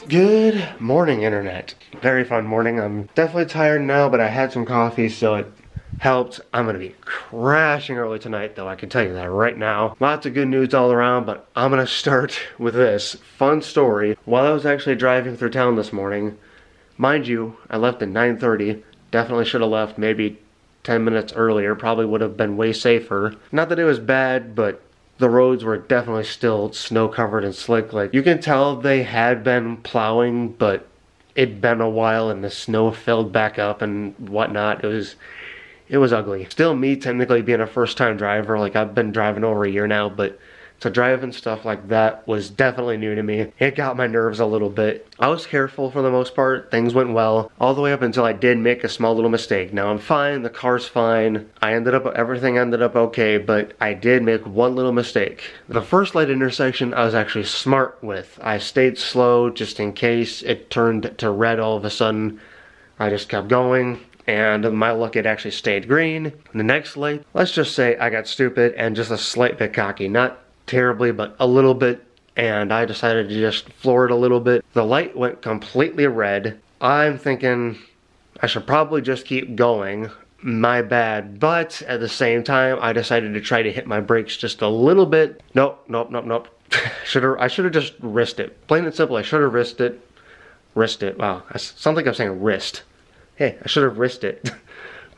Good morning, internet. Very fun morning. I'm definitely tired now, but I had some coffee, so it helped. I'm gonna be crashing early tonight, though, I can tell you that right now. Lots of good news all around, but I'm gonna start with this fun story. While I was actually driving through town this morning, mind you, I left at 9:30. Definitely should have left maybe 10 minutes earlier. Probably would have been way safer. Not that it was bad, but the roads were definitely still snow covered and slick. Like, you can tell they had been plowing, but it'd been a while and the snow filled back up and whatnot. It was ugly. Still me technically being a first time driver, like I've been driving over a year now, but so driving stuff like that was definitely new to me. It got my nerves a little bit. I was careful for the most part. Things went well all the way up until I did make a small little mistake. Now I'm fine, the car's fine. Everything ended up okay, but I did make one little mistake. The first light intersection I was actually smart with. I stayed slow just in case it turned to red all of a sudden. I just kept going. And my luck, it actually stayed green. The next light, let's just say I got stupid and just a slight bit cocky. Not terribly, but a little bit, and I decided to just floor it a little bit. The light went completely red. I'm thinking I should probably just keep going. My bad. But at the same time, I decided to try to hit my brakes just a little bit. Nope. I should have just risked it. Plain and simple, I should have risked it. Risked it. Wow, something I'm saying wrist. Hey, I should have risked it.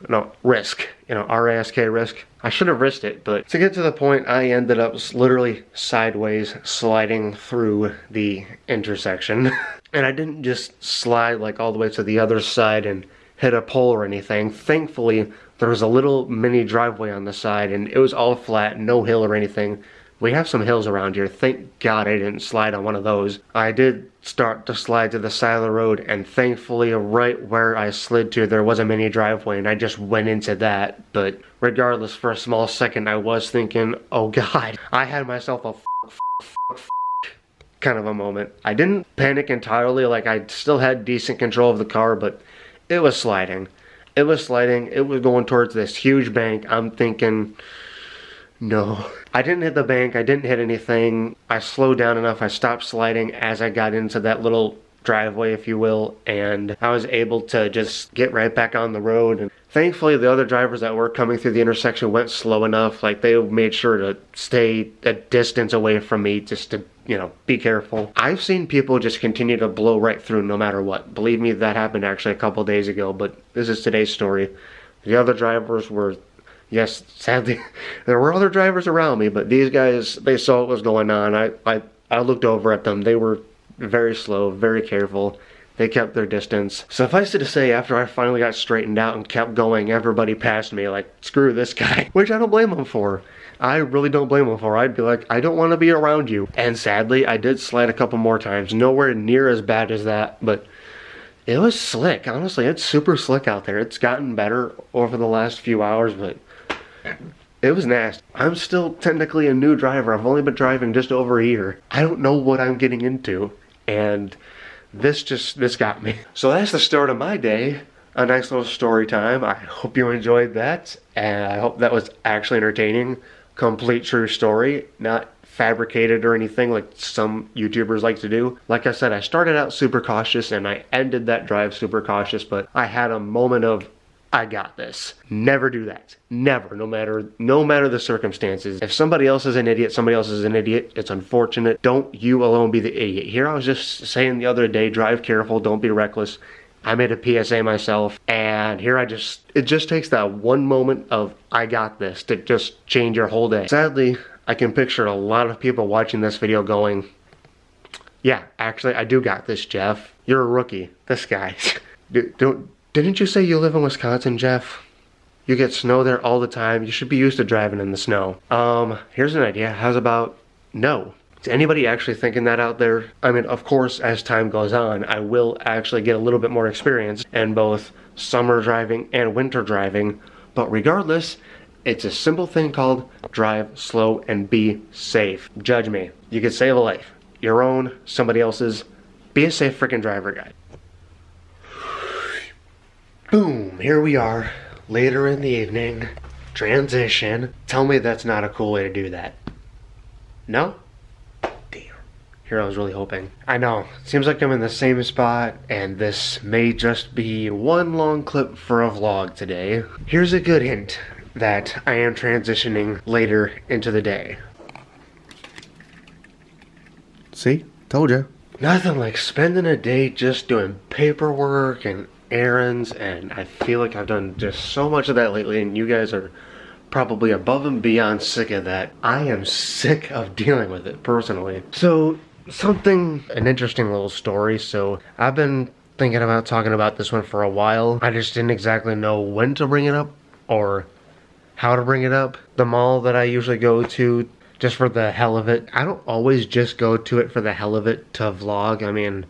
No, risk. You know, R-A-S-K, risk. I should have risked it, but to get to the point, I ended up literally sideways sliding through the intersection. And I didn't just slide like all the way to the other side and hit a pole or anything. Thankfully, there was a little mini driveway on the side and it was all flat, no hill or anything. We have some hills around here. Thank God I didn't slide on one of those. I did start to slide to the side of the road, and thankfully right where I slid to, there was a mini driveway, and I just went into that. But regardless, for a small second, I was thinking, oh God, I had myself a kind of a moment. I didn't panic entirely, like I still had decent control of the car, but it was sliding. It was sliding. It was going towards this huge bank. I'm thinking, no. I didn't hit the bank, I didn't hit anything. I slowed down enough, I stopped sliding as I got into that little driveway, if you will, and I was able to just get right back on the road. And thankfully, the other drivers that were coming through the intersection went slow enough. Like, they made sure to stay a distance away from me just to, you know, be careful. I've seen people just continue to blow right through no matter what. Believe me, that happened actually a couple days ago, but this is today's story. The other drivers were, yes, sadly, there were other drivers around me, but these guys, they saw what was going on. I looked over at them. They were very slow, very careful. They kept their distance. Suffice it to say, after I finally got straightened out and kept going, everybody passed me like, screw this guy, which I don't blame them for. I really don't blame them for. I'd be like, I don't want to be around you. And sadly, I did slide a couple more times. Nowhere near as bad as that, but it was slick. Honestly, it's super slick out there. It's gotten better over the last few hours, but it was nasty. I'm still technically a new driver. I've only been driving just over a year. I don't know what I'm getting into, and this got me. So that's the start of my day. A nice little story time. I hope you enjoyed that, and I hope that was actually entertaining. Complete true story, not fabricated or anything like some YouTubers like to do. Like I said, I started out super cautious and I ended that drive super cautious, but I had a moment of, I got this. Never do that. Never, no matter the circumstances. If somebody else is an idiot, somebody else is an idiot. It's unfortunate. Don't you alone be the idiot. Here I was just saying the other day, drive careful, don't be reckless. I made a PSA myself, and here it just takes that one moment of, I got this, to just change your whole day. Sadly, I can picture a lot of people watching this video going, yeah, actually, I do got this, Jeff. You're a rookie. This guy. Didn't you say you live in Wisconsin, Jeff? You get snow there all the time. You should be used to driving in the snow. Here's an idea. How's about no? Is anybody actually thinking that out there? I mean, of course, as time goes on, I will actually get a little bit more experience in both summer driving and winter driving. But regardless, it's a simple thing called drive slow and be safe. Judge me. You could save a life. Your own, somebody else's. Be a safe freaking driver, guy. Boom, here we are, later in the evening, transition. Tell me that's not a cool way to do that. No? Damn. Here, I was really hoping. I know, seems like I'm in the same spot, and this may just be one long clip for a vlog today. Here's a good hint that I am transitioning later into the day. See? Told ya. Nothing like spending a day just doing paperwork and errands, and I feel like I've done just so much of that lately, and you guys are probably above and beyond sick of that. I am sick of dealing with it personally. So an interesting little story. So I've been thinking about talking about this one for a while. I just didn't exactly know when to bring it up or how to bring it up. The mall that I usually go to just for the hell of it, I don't always just go to it for the hell of it to vlog. I mean,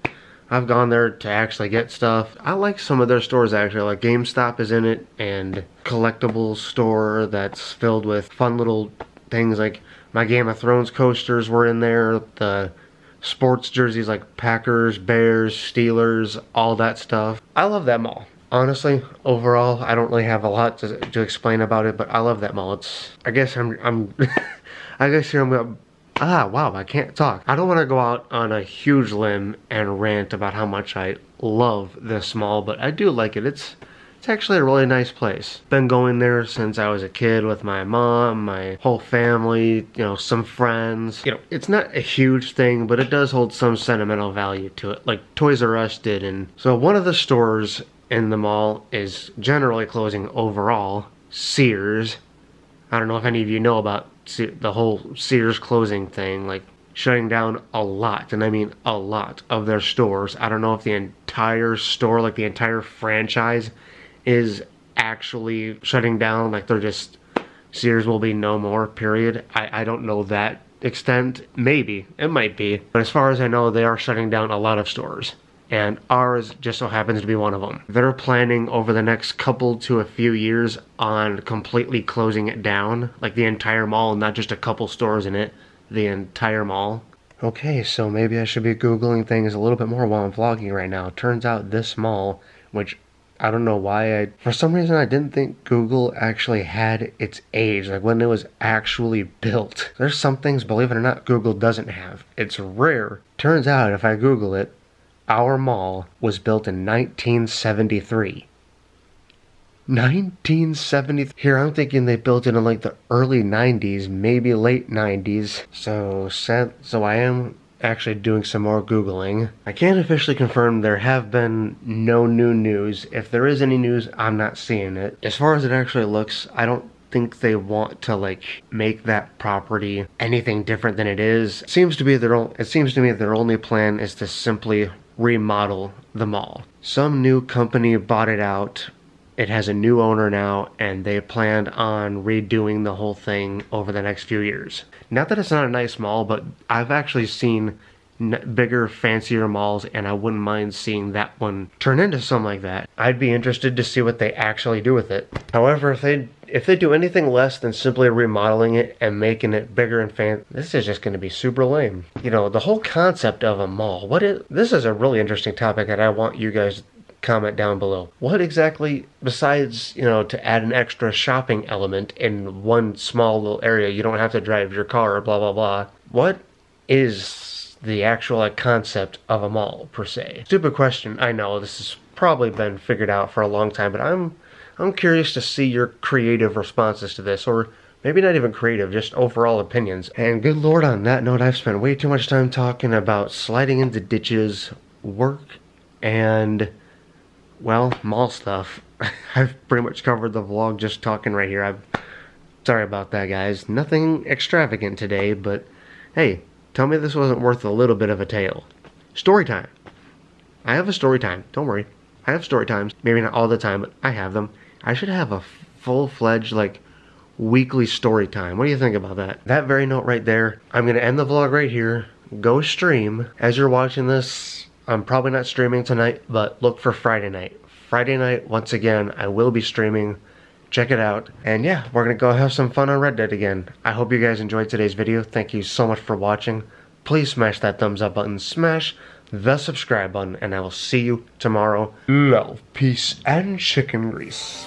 I've gone there to actually get stuff. I like some of their stores actually, like GameStop is in it, and collectibles store that's filled with fun little things like my Game of Thrones coasters were in there, the sports jerseys like Packers, Bears, Steelers, all that stuff. I love that mall. Honestly, overall, I don't really have a lot to explain about it, but I love that mall. I guess I guess here I'm gonna, wow, I can't talk. I don't want to go out on a huge limb and rant about how much I love this mall, but I do like it. It's actually a really nice place. Been going there since I was a kid with my mom, my whole family, you know, some friends. You know, it's not a huge thing, but it does hold some sentimental value to it, like Toys R Us did. And so one of the stores in the mall is generally closing overall. Sears. I don't know if any of you know about the whole Sears closing thing, like shutting down a lot, and I mean a lot, of their stores. I don't know if the entire store, like the entire franchise, is actually shutting down, like they're just, Sears will be no more, period. I don't know that extent. Maybe, it might be. But as far as I know, they are shutting down a lot of stores. And ours just so happens to be one of them. They're planning over the next couple to a few years on completely closing it down, like the entire mall, not just a couple stores in it, the entire mall. Okay, so maybe I should be Googling things a little bit more while I'm vlogging right now. Turns out this mall, which I don't know why for some reason I didn't think Google actually had its age, like when it was actually built. There's some things, believe it or not, Google doesn't have. It's rare. Turns out if I Google it, our mall was built in 1973. 1970. Here I'm thinking they built it in like the early 90s, maybe late 90s. So I am actually doing some more Googling. I can't officially confirm there have been no new news. If there is any news, I'm not seeing it. As far as it actually looks, I don't think they want to like make that property anything different than it is. It seems to me their only plan is to simply remodel the mall. Some new company bought it out. It has a new owner now, and they planned on redoing the whole thing over the next few years. Not that it's not a nice mall, but I've actually seen bigger, fancier malls, and I wouldn't mind seeing that one turn into something like that. I'd be interested to see what they actually do with it. However, if they do anything less than simply remodeling it and making it bigger and fancy, this is just going to be super lame. You know, the whole concept of a mall, this is a really interesting topic that I want you guys to comment down below. What exactly, besides, you know, to add an extra shopping element in one small little area, you don't have to drive your car or blah blah blah, what is the actual concept of a mall per se? Stupid question, I know. This has probably been figured out for a long time, but I'm curious to see your creative responses to this, or maybe not even creative, just overall opinions. And good lord, on that note, I've spent way too much time talking about sliding into ditches, work, and, well, mall stuff. I've pretty much covered the vlog just talking right here. Sorry about that, guys. Nothing extravagant today, but hey, tell me this wasn't worth a little bit of a tale. Story time. I have a story time. Don't worry. I have story times. Maybe not all the time, but I have them. I should have a full-fledged, like, weekly story time. What do you think about that? That very note right there. I'm going to end the vlog right here. Go stream. As you're watching this, I'm probably not streaming tonight, but look for Friday night. Friday night, once again, I will be streaming. Check it out. And yeah, we're going to go have some fun on Red Dead again. I hope you guys enjoyed today's video. Thank you so much for watching. Please smash that thumbs up button. Smash the subscribe button. And I will see you tomorrow. Love, peace, and chicken grease.